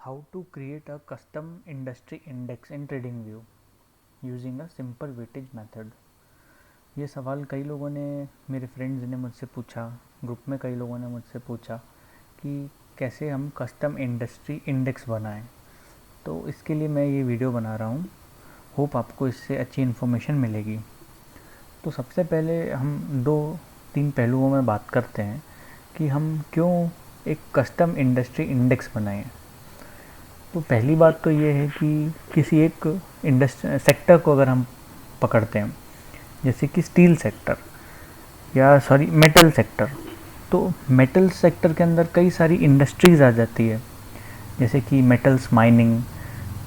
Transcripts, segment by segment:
How to create a custom industry index in TradingView using a simple weightage method। ये सवाल कई लोगों ने, मेरे फ्रेंड्स ने मुझसे पूछा, ग्रुप में कई लोगों ने मुझसे पूछा कि कैसे हम कस्टम इंडस्ट्री इंडेक्स बनाएं। तो इसके लिए मैं ये वीडियो बना रहा हूँ। होप आपको इससे अच्छी इन्फॉर्मेशन मिलेगी। तो सबसे पहले हम 2-3 पहलुओं में बात करते हैं कि हम क्यों एक कस्टम इंडस्ट्री इंडेक्स बनाएं। तो पहली बात तो ये है कि किसी एक सेक्टर को अगर हम पकड़ते हैं, जैसे कि स्टील सेक्टर या मेटल सेक्टर, तो मेटल सेक्टर के अंदर कई सारी इंडस्ट्रीज़ आ जाती है, जैसे कि metals mining,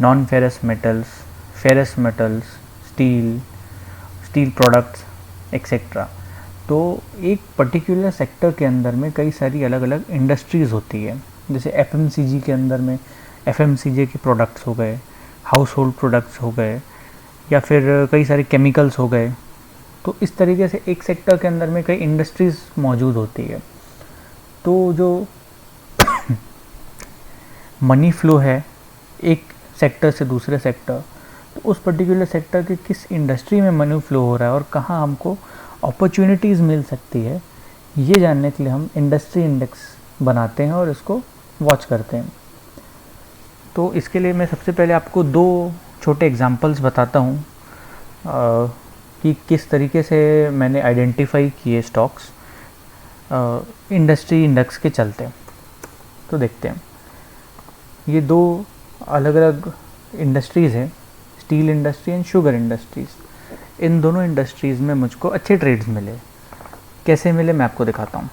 non ferrous metals, ferrous metals, steel products etcetera. तो एक पर्टिकुलर सेक्टर के अंदर में कई सारी अलग अलग इंडस्ट्रीज़ होती है। जैसे एफएमसीजी के अंदर में एफएमसीजी के प्रोडक्ट्स हो गए, हाउस होल्ड प्रोडक्ट्स हो गए, या फिर कई सारे केमिकल्स हो गए। तो इस तरीके से एक सेक्टर के अंदर में कई इंडस्ट्रीज़ मौजूद होती है। तो जो मनी फ्लो है एक सेक्टर से दूसरे सेक्टर, तो उस पर्टिकुलर सेक्टर के किस इंडस्ट्री में मनी फ्लो हो रहा है और कहाँ हमको अपॉर्चुनिटीज़ मिल सकती है, ये जानने के लिए हम इंडस्ट्री इंडेक्स बनाते हैं और इसको वॉच करते हैं। तो इसके लिए मैं सबसे पहले आपको 2 छोटे एग्जांपल्स बताता हूँ कि किस तरीके से मैंने आइडेंटिफाई किए स्टॉक्स इंडस्ट्री इंडेक्स के चलते। तो देखते हैं, ये 2 अलग अलग इंडस्ट्रीज़ हैं, steel industry and sugar industries. इन दोनों इंडस्ट्रीज़ में मुझको अच्छे ट्रेड्स मिले। कैसे मिले मैं आपको दिखाता हूँ।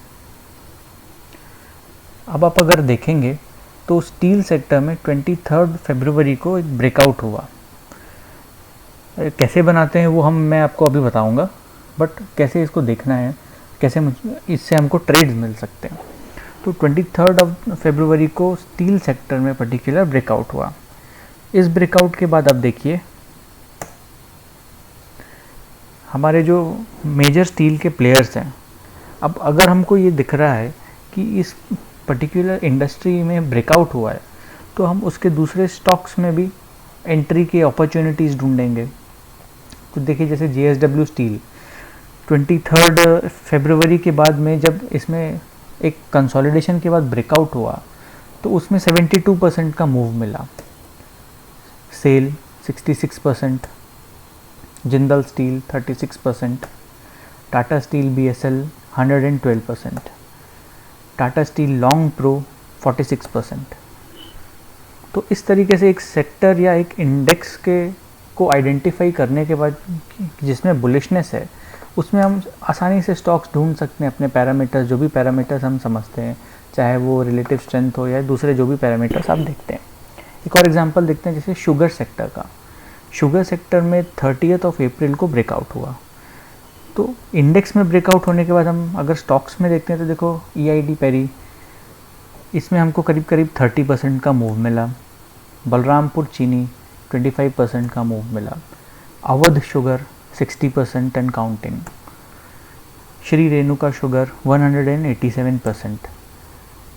अब आप अगर देखेंगे तो स्टील सेक्टर में 23 फरवरी को एक ब्रेकआउट हुआ। कैसे बनाते हैं वो मैं आपको अभी बताऊंगा, बट कैसे इसको देखना है, कैसे इससे हमको ट्रेड्स मिल सकते हैं। तो 23 फरवरी को स्टील सेक्टर में पर्टिकुलर ब्रेकआउट हुआ। इस ब्रेकआउट के बाद अब देखिए, हमारे जो मेजर स्टील के प्लेयर्स हैं, अब अगर हमको ये दिख रहा है कि इस पर्टिकुलर इंडस्ट्री में ब्रेकआउट हुआ है, तो हम उसके दूसरे स्टॉक्स में भी एंट्री की अपॉर्चुनिटीज़ ढूंढेंगे। तो देखिए, जैसे JSW स्टील 23 फरवरी के बाद में जब इसमें एक कंसोलिडेशन के बाद ब्रेकआउट हुआ, तो उसमें 72% का मूव मिला। SAIL 66%, Jindal steel 36%, Tata steel BSL 112%, Tata steel long pro 46%। तो इस तरीके से एक सेक्टर या एक इंडेक्स को आइडेंटिफाई करने के बाद जिसमें बुलिशनेस है, उसमें हम आसानी से स्टॉक्स ढूंढ सकते हैं अपने पैरामीटर्स, जो भी पैरामीटर्स हम समझते हैं, चाहे वो रिलेटिव स्ट्रेंथ हो या दूसरे जो भी पैरामीटर्स आप देखते हैं। एक और एग्जांपल देखते हैं, जैसे शुगर सेक्टर का। शुगर सेक्टर में 30 अप्रैल को ब्रेकआउट हुआ। तो इंडेक्स में ब्रेकआउट होने के बाद हम अगर स्टॉक्स में देखते हैं तो देखो, EID पेरी, इसमें हमको करीब करीब 30% का मूव मिला। बलरामपुर चीनी 25% का मूव मिला। Awadh sugar 60% and counting. Shri Renuka sugar 187%।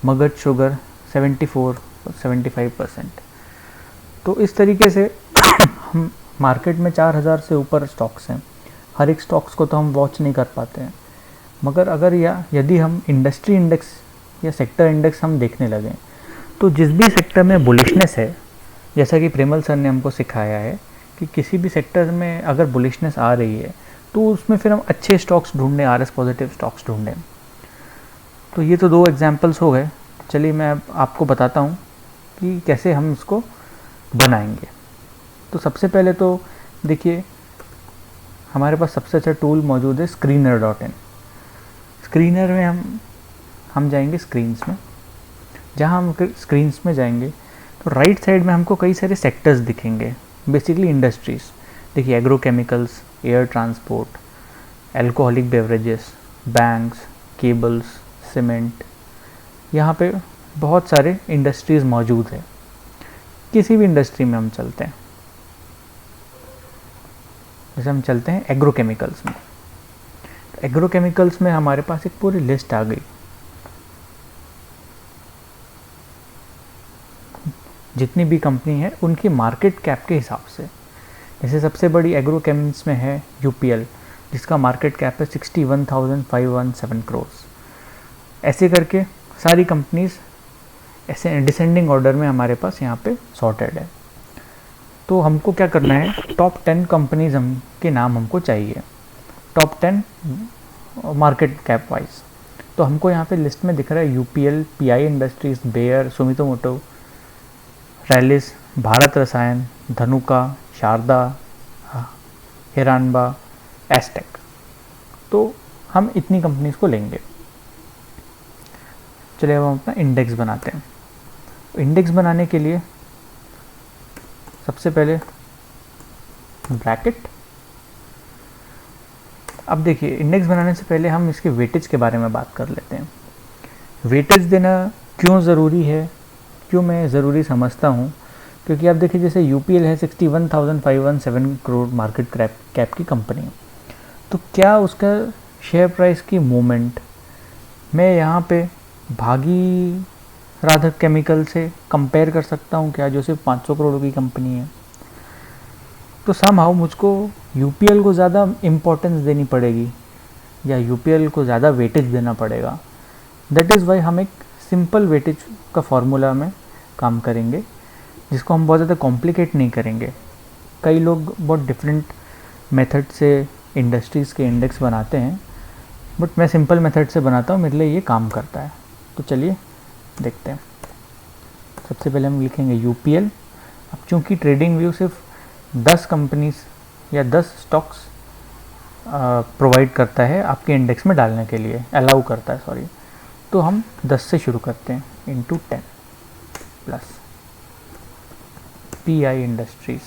Magadh sugar 75%। तो इस तरीके से हम मार्केट में 4000 से ऊपर स्टॉक्स हैं। हर एक स्टॉक्स को तो हम वॉच नहीं कर पाते हैं, मगर अगर यदि हम इंडस्ट्री इंडेक्स या सेक्टर इंडेक्स हम देखने लगें, तो जिस भी सेक्टर में बुलिशनेस है, जैसा कि प्रेमल सर ने हमको सिखाया है कि किसी भी सेक्टर में अगर बुलिशनेस आ रही है, तो उसमें फिर हम अच्छे स्टॉक्स ढूंढें, RS पॉजिटिव स्टॉक्स ढूंढें। तो ये तो 2 एग्जांपल्स हो गए। चलिए मैं आपको बताता हूँ कि कैसे हम इसको बनाएंगे। तो सबसे पहले तो देखिए, हमारे पास सबसे अच्छा टूल मौजूद है screener.in। स्क्रीनर में हम जाएंगे स्क्रीन्स में। जहाँ हम स्क्रीन्स में जाएंगे तो राइट साइड में हमको कई सारे सेक्टर्स दिखेंगे, बेसिकली इंडस्ट्रीज़। देखिए, agrochemicals, air transport, alcoholic beverages, banks, cables, cement, यहाँ पे बहुत सारे इंडस्ट्रीज़ मौजूद है। किसी भी इंडस्ट्री में हम चलते हैं, जैसे हम चलते हैं एग्रोकेमिकल्स में। एग्रोकेमिकल्स में हमारे पास एक पूरी लिस्ट आ गई। जितनी भी कंपनी है उनकी मार्केट कैप के हिसाब से। जैसे सबसे बड़ी एग्रोकेमिक्स में है यूपीएल, जिसका मार्केट कैप है 61,517 करोड़। ऐसे करके सारी कंपनीज ऐसे डिसेंडिंग ऑर्डर में हमारे पास यहाँ पे सॉर्टेड है। तो हमको क्या करना है, टॉप 10 कंपनीज हम के नाम हमको चाहिए, टॉप 10 मार्केट कैप वाइज। तो हमको यहाँ पे लिस्ट में दिख रहा है UPL, PI industries, Bayer, Sumitomo, Rallis, Bharat Rasayan, Dhanuka, Sharda, हिरानबा, asterisk. तो हम इतनी कंपनीज को लेंगे। चलिए अब हम अपना इंडेक्स बनाते हैं। इंडेक्स बनाने के लिए सबसे पहले ब्रैकेट। अब देखिए, इंडेक्स बनाने से पहले हम इसके वेटेज के बारे में बात कर लेते हैं। वेटेज देना क्यों ज़रूरी है, क्यों मैं ज़रूरी समझता हूँ, क्योंकि आप देखिए जैसे यूपीएल है 61,517 करोड़ मार्केट कैप की कंपनी, तो क्या उसका शेयर प्राइस की मूवमेंट मैं यहाँ पे भागी राधक केमिकल से कंपेयर कर सकता हूँ क्या, जो सिर्फ 500 करोड़ की कंपनी है? तो समहाउ मुझको यूपीएल को ज़्यादा इम्पोर्टेंस देनी पड़ेगी या यूपीएल को ज़्यादा वेटेज देना पड़ेगा। दैट इज़ वाई हम एक सिंपल वेटेज का फॉर्मूला में काम करेंगे, जिसको हम बहुत ज़्यादा कॉम्प्लिकेट नहीं करेंगे। कई लोग बहुत डिफरेंट मेथड से इंडस्ट्रीज़ के इंडेक्स बनाते हैं, बट मैं सिंपल मेथड से बनाता हूँ, मेरे लिए ये काम करता है। तो चलिए देखते हैं। सबसे पहले हम लिखेंगे यूपीएल। अब चूँकि ट्रेडिंग व्यू सिर्फ 10 कंपनीज या 10 स्टॉक्स प्रोवाइड करता है आपके इंडेक्स में डालने के लिए, अलाउ करता है सॉरी, तो हम 10 से शुरू करते हैं, इंटू 10 प्लस पीआई इंडस्ट्रीज़।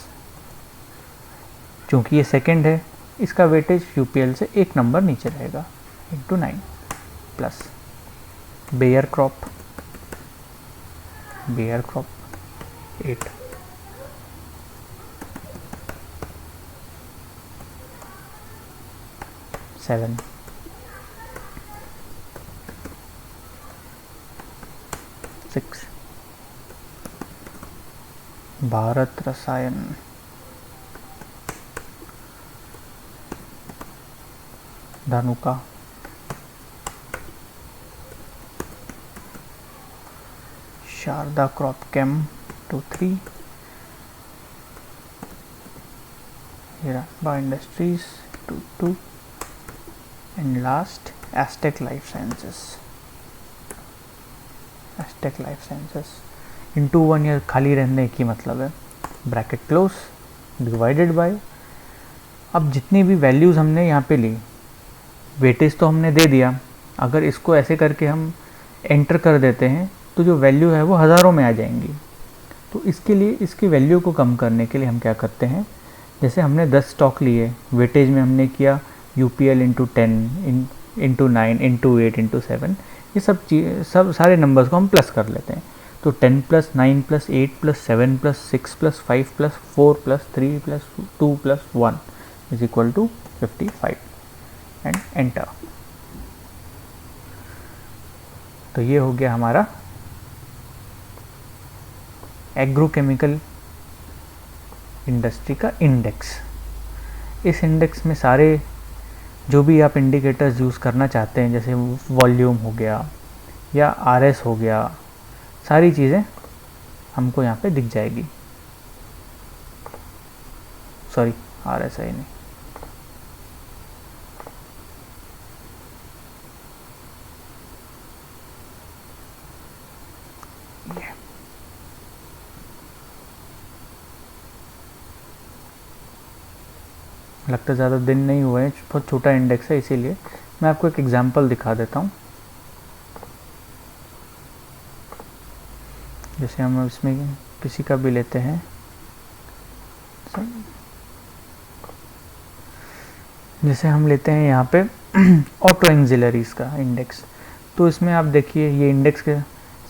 चूँकि ये सेकंड है, इसका वेटेज यूपीएल से एक नंबर नीचे रहेगा, into 9 plus Bayer crop 8 7 6 Bharat Rasayan 8 Dhanuka 9 Sharda crop chem 2-3 Hiranba industries 2-2 and last Astec life sciences into 1 year खाली रहने की मतलब है, ब्रैकेट क्लोज डिवाइडेड बाय। अब जितनी भी वैल्यूज़ हमने यहाँ पे ली, वेटेज तो हमने दे दिया, अगर इसको ऐसे करके हम एंटर कर देते हैं तो जो वैल्यू है वो हज़ारों में आ जाएंगी। तो इसके लिए इसकी वैल्यू को कम करने के लिए हम क्या करते हैं, जैसे हमने 10 स्टॉक लिए, वेटेज में हमने किया UPL into 10 into 9 into 8 into 7, ये सब सारे नंबर्स को हम प्लस कर लेते हैं। तो 10 plus 9 plus 8 plus 7 plus 6 plus 5 plus 4 plus 3 plus 2 plus 1 is equal to 55 and enter. तो ये हो गया हमारा एग्रोकेमिकल इंडस्ट्री का इंडेक्स। इस इंडेक्स में सारे जो भी आप इंडिकेटर्स यूज़ करना चाहते हैं, जैसे वॉल्यूम हो गया या आरएस हो गया, सारी चीज़ें हमको यहाँ पे दिख जाएगी। सॉरी, आरएस है नहीं, लगता ज़्यादा दिन नहीं हुए हैं, बहुत छोटा इंडेक्स है, इसीलिए मैं आपको एक एग्जांपल दिखा देता हूँ। जैसे हम इसमें किसी का भी लेते हैं, जैसे हम लेते हैं यहाँ पे ऑटो एक्सिलरीज का इंडेक्स। तो इसमें आप देखिए ये इंडेक्स के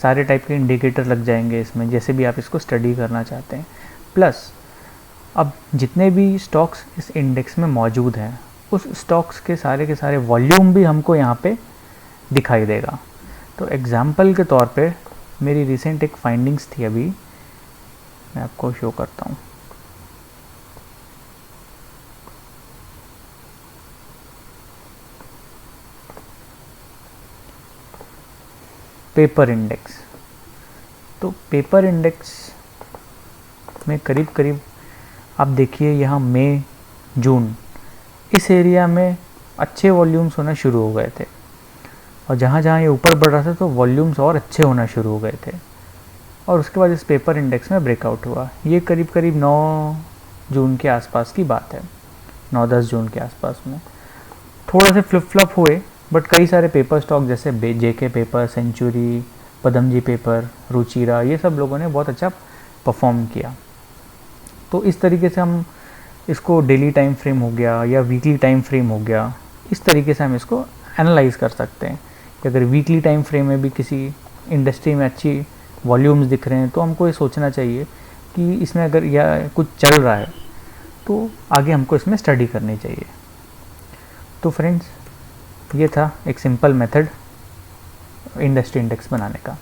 सारे टाइप के इंडिकेटर लग जाएंगे इसमें, जैसे भी आप इसको स्टडी करना चाहते हैं। प्लस अब जितने भी स्टॉक्स इस इंडेक्स में मौजूद हैं, उस स्टॉक्स के सारे वॉल्यूम भी हमको यहाँ पे दिखाई देगा। तो एग्जांपल के तौर पे मेरी रिसेंट एक फाइंडिंग्स थी अभी मैं आपको शो करता हूँ। पेपर इंडेक्स, तो पेपर इंडेक्स में करीब करीब आप देखिए यहाँ मई जून इस एरिया में अच्छे वॉल्यूम्स होना शुरू हो गए थे, और जहाँ जहाँ ये ऊपर बढ़ रहा था तो वॉल्यूम्स और अच्छे होना शुरू हो गए थे, और उसके बाद इस पेपर इंडेक्स में ब्रेकआउट हुआ। ये करीब करीब 9 जून के आसपास की बात है, 9-10 जून के आसपास में थोड़ा से फ्लिप फ्लॉप हुए, बट कई सारे पेपर स्टॉक जैसे JK paper, Century, Padamjee paper, Ruchira, ये सब लोगों ने बहुत अच्छा परफॉर्म किया। तो इस तरीके से हम इसको डेली टाइम फ्रेम हो गया या वीकली टाइम फ्रेम हो गया, इस तरीके से हम इसको एनालाइज कर सकते हैं कि अगर वीकली टाइम फ्रेम में भी किसी इंडस्ट्री में अच्छी वॉल्यूम्स दिख रहे हैं तो हमको ये सोचना चाहिए कि इसमें अगर या कुछ चल रहा है तो आगे हमको इसमें स्टडी करनी चाहिए। तो फ्रेंड्स, ये था एक सिंपल मेथड इंडस्ट्री इंडेक्स बनाने का।